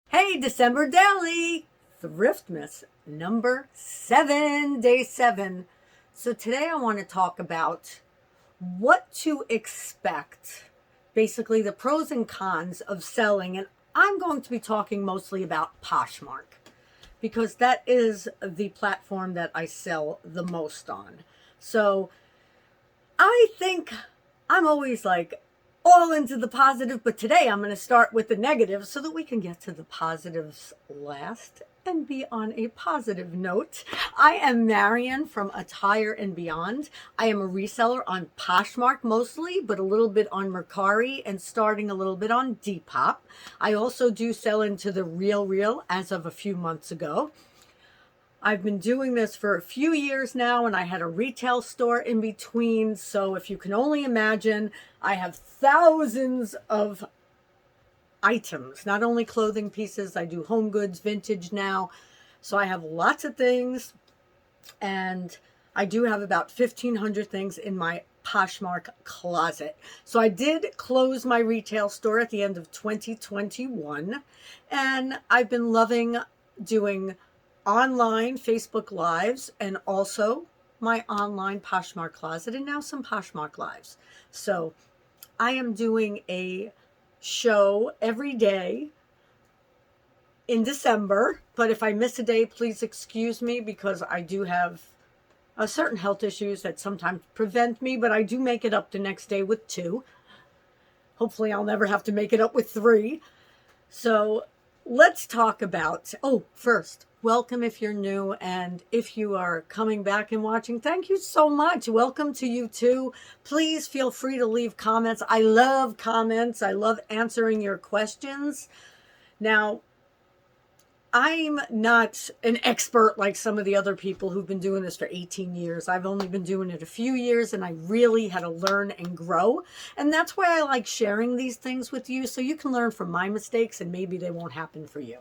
Hey, December Daily, Thriftmas number 7, day 7. So today I want to talk about what to expect, basically the pros and cons of selling. And I'm going to be talking mostly about Poshmark because that is the platform that I sell the most on. So I think I'm always like all into the positive, but today I'm going to start with the negative so that we can get to the positives last and be on a positive note. I am Marian from Attire and Beyond. I am a reseller on Poshmark mostly, but a little bit on Mercari and starting a little bit on Depop. I also do sell into the Real as of a few months ago. I've been doing this for a few years now, and I had a retail store in between. So if you can only imagine, I have thousands of items, not only clothing pieces, I do home goods, vintage now. So I have lots of things, and I do have about 1,500 things in my Poshmark closet. So I did close my retail store at the end of 2021, and I've been loving doing online Facebook Lives and also my online Poshmark closet and now some Poshmark Lives. So I am doing a show every day in December, but if I miss a day, please excuse me because I do have certain health issues that sometimes prevent me, but I do make it up the next day with 2. Hopefully I'll never have to make it up with 3. So let's talk about, first, welcome if you're new, and if you are coming back and watching, thank you so much. Welcome to you too. Please feel free to leave comments. I love comments. I love answering your questions. Now, I'm not an expert like some of the other people who've been doing this for 18 years. I've only been doing it a few years, and I really had to learn and grow. And that's why I like sharing these things with you, so you can learn from my mistakes and maybe they won't happen for you.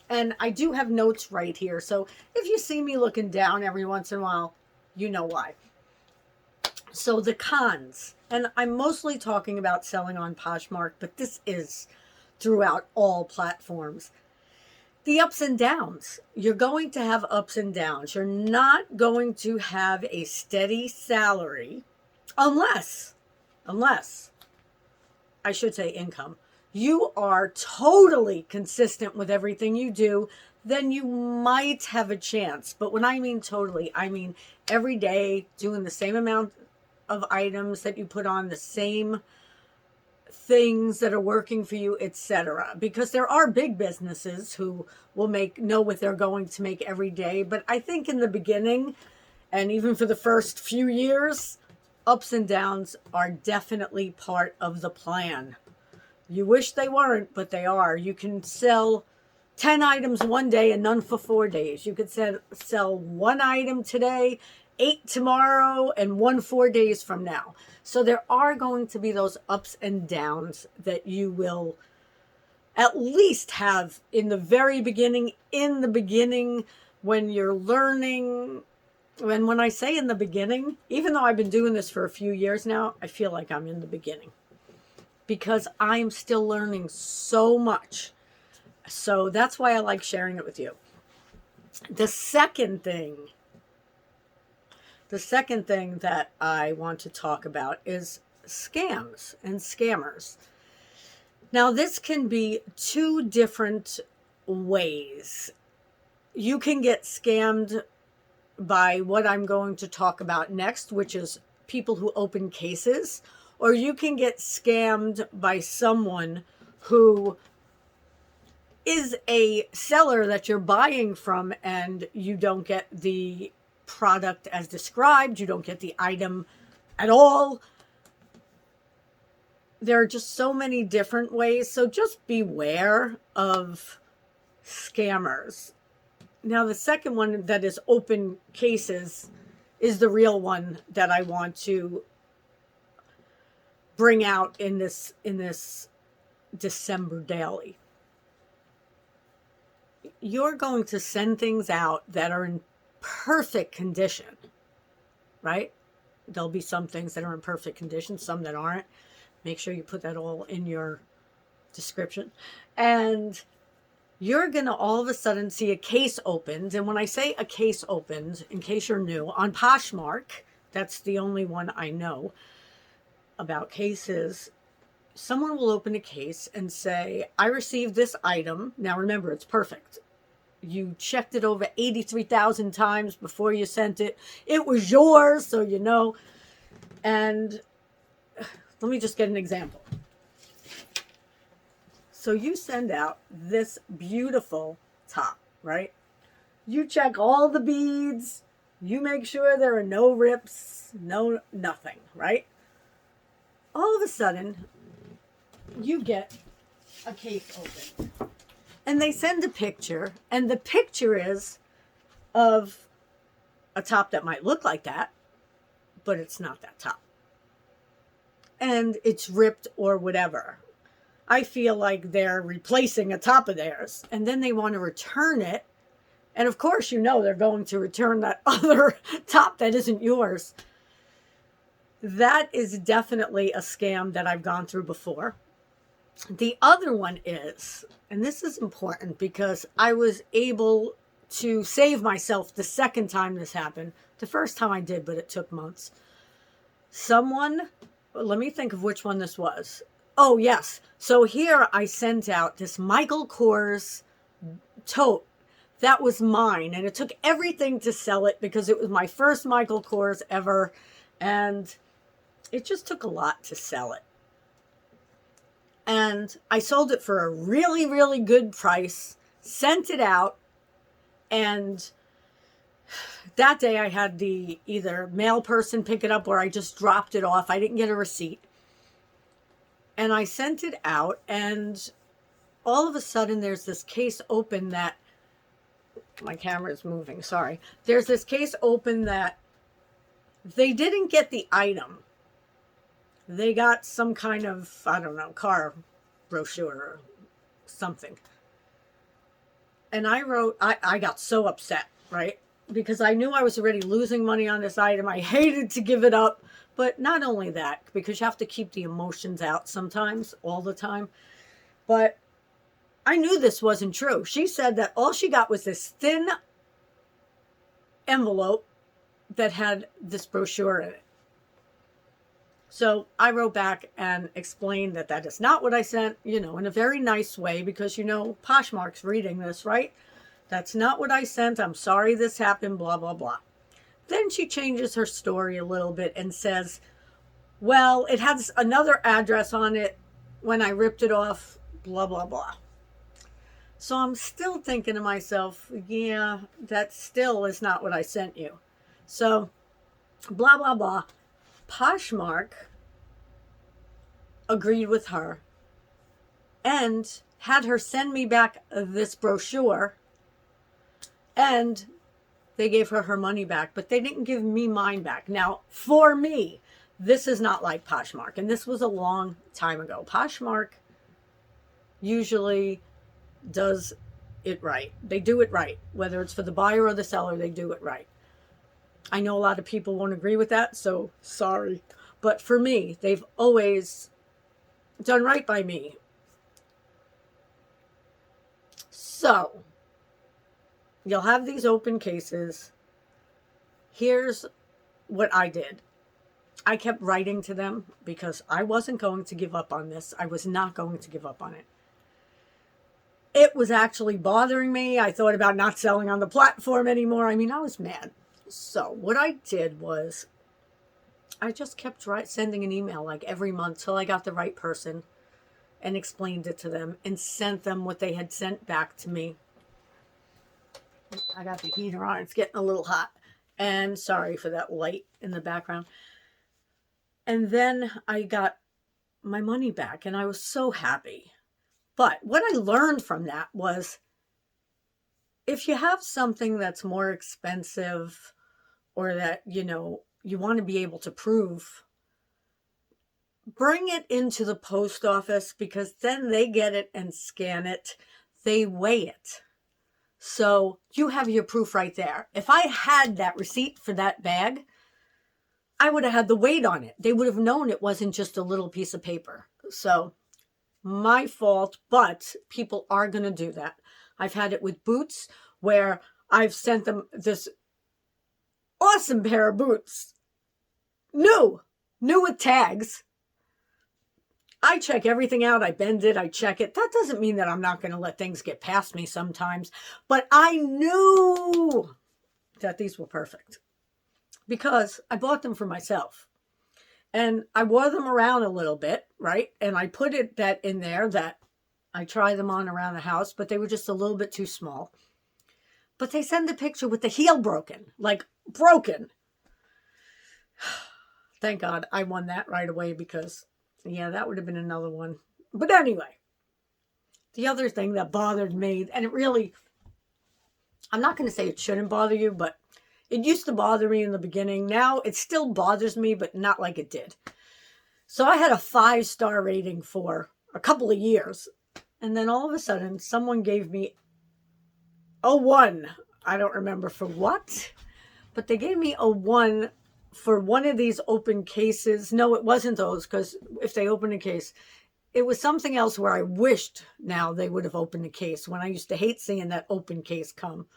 And I do have notes right here. So if you see me looking down every once in a while, you know why. So the cons, and I'm mostly talking about selling on Poshmark, but this is throughout all platforms. The ups and downs. You're going to have ups and downs. You're not going to have a steady salary unless I should say income. You are totally consistent with everything you do, then you might have a chance. But when I mean totally, I mean every day doing the same amount of items that you put on, the same things that are working for you, etc. Because there are big businesses who will know what they're going to make every day. But I think in the beginning, and even for the first few years, ups and downs are definitely part of the plan. You wish they weren't, but they are. You can sell 10 items one day and none for 4 days. You could sell 1 item today, 8 tomorrow, and 1 4 days from now. So there are going to be those ups and downs that you will at least have in the very beginning, when you're learning. And when I say in the beginning, even though I've been doing this for a few years now, I feel like I'm in the beginning because I'm still learning so much. So that's why I like sharing it with you. The second thing that I want to talk about is scams and scammers. Now, this can be 2 different ways. You can get scammed by what I'm going to talk about next, which is people who open cases, or you can get scammed by someone who is a seller that you're buying from and you don't get the product as described, you don't get the item at all. There are just so many different ways, so just beware of scammers. Now, the second one that is open cases is the real one that I want to bring out in this December daily. You're going to send things out that are in perfect condition, right? There'll be some things that are in perfect condition, some that aren't. Make sure you put that all in your description. And you're going to all of a sudden see a case opened. And when I say a case opened, in case you're new, on Poshmark, that's the only one I know about cases. Someone will open a case and say, I received this item. Now remember, it's perfect. You checked it over 83,000 times before you sent it. It was yours, so you know. And let me just get an example. So you send out this beautiful top, right? You check all the beads. You make sure there are no rips, no nothing, right? All of a sudden, you get a case open. And they send a picture, and the picture is of a top that might look like that, but it's not that top. And it's ripped or whatever. I feel like they're replacing a top of theirs, and then they want to return it. And of course, you know they're going to return that other top that isn't yours. That is definitely a scam that I've gone through before. The other one is, and this is important because I was able to save myself the second time this happened. The first time I did, but it took months. Someone, let me think of which one this was. Oh, yes. So here I sent out this Michael Kors tote. That was mine. And it took everything to sell it because it was my first Michael Kors ever. And it just took a lot to sell it. And I sold it for a really, really good price, sent it out. And that day I had the either mail person pick it up or I just dropped it off. I didn't get a receipt. And I sent it out, and all of a sudden there's this case open that, my camera is moving, sorry. There's this case open that they didn't get the item. They got some kind of, I don't know, car brochure or something. And I wrote, I got so upset, right? Because I knew I was already losing money on this item. I hated to give it up. But not only that, because you have to keep the emotions out sometimes, all the time. But I knew this wasn't true. She said that all she got was this thin envelope that had this brochure in it. So I wrote back and explained that that is not what I sent, you know, in a very nice way, because, you know, Poshmark's reading this, right? That's not what I sent. I'm sorry this happened, blah, blah, blah. Then she changes her story a little bit and says, well, it has another address on it when I ripped it off, blah, blah, blah. So I'm still thinking to myself, yeah, that still is not what I sent you. So, blah, blah, blah. Poshmark agreed with her and had her send me back this brochure, and they gave her her money back, but they didn't give me mine back. Now, for me, this is not like Poshmark, and this was a long time ago. Poshmark usually does it right. They do it right. Whether it's for the buyer or the seller, they do it right. I know a lot of people won't agree with that, so sorry. But for me, they've always done right by me. So, you'll have these open cases. Here's what I did. I kept writing to them because I wasn't going to give up on this. I was not going to give up on it. It was actually bothering me. I thought about not selling on the platform anymore. I mean, I was mad. So what I did was I just kept sending an email like every month till I got the right person and explained it to them and sent them what they had sent back to me. I got the heater on. It's getting a little hot. And sorry for that light in the background. And then I got my money back and I was so happy. But what I learned from that was if you have something that's more expensive or that, you know, you want to be able to prove, bring it into the post office because then they get it and scan it. They weigh it. So you have your proof right there. If I had that receipt for that bag, I would have had the weight on it. They would have known it wasn't just a little piece of paper. So my fault, but people are going to do that. I've had it with boots where I've sent them this awesome pair of boots. New with tags. I check everything out. I bend it. I check it. That doesn't mean that I'm not going to let things get past me sometimes. But I knew that these were perfect because I bought them for myself. And I wore them around a little bit, right? And I put that in there that I try them on around the house, but they were just a little bit too small. But they send a picture with the heel broken, like broken. Thank God I won that right away because, yeah, that would have been another one. But anyway, the other thing that bothered me, and it really, I'm not going to say it shouldn't bother you, but it used to bother me in the beginning. Now it still bothers me, but not like it did. So I had a 5-star rating for a couple of years. And then all of a sudden, someone gave me a 1. I don't remember for what, but they gave me a 1 for one of these open cases. No, it wasn't those, because if they open a case, it was something else where I wished now they would have opened a case when I used to hate seeing that open case come.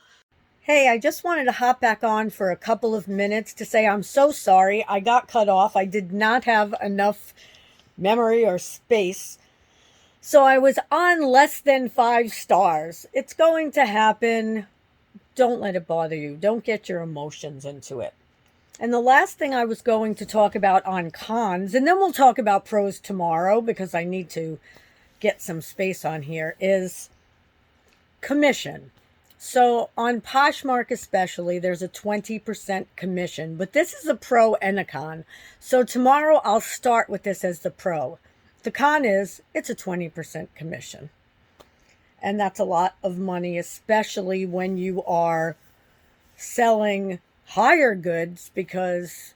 Hey, I just wanted to hop back on for a couple of minutes to say I'm so sorry. I got cut off. I did not have enough memory or space. So I was on less than 5 stars. It's going to happen. Don't let it bother you. Don't get your emotions into it. And the last thing I was going to talk about on cons, and then we'll talk about pros tomorrow because I need to get some space on here, is commission. So on Poshmark especially, there's a 20% commission, but this is a pro and a con. So tomorrow I'll start with this as the pro. The con is it's a 20% commission. And that's a lot of money, especially when you are selling higher goods, because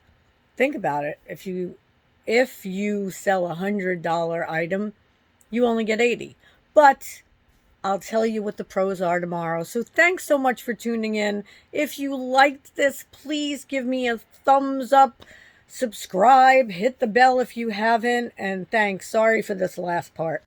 think about it. If you sell $100 item, you only get 80. But I'll tell you what the pros are tomorrow. So thanks so much for tuning in. If you liked this, please give me a thumbs up, subscribe, hit the bell if you haven't, and thanks. Sorry for this last part.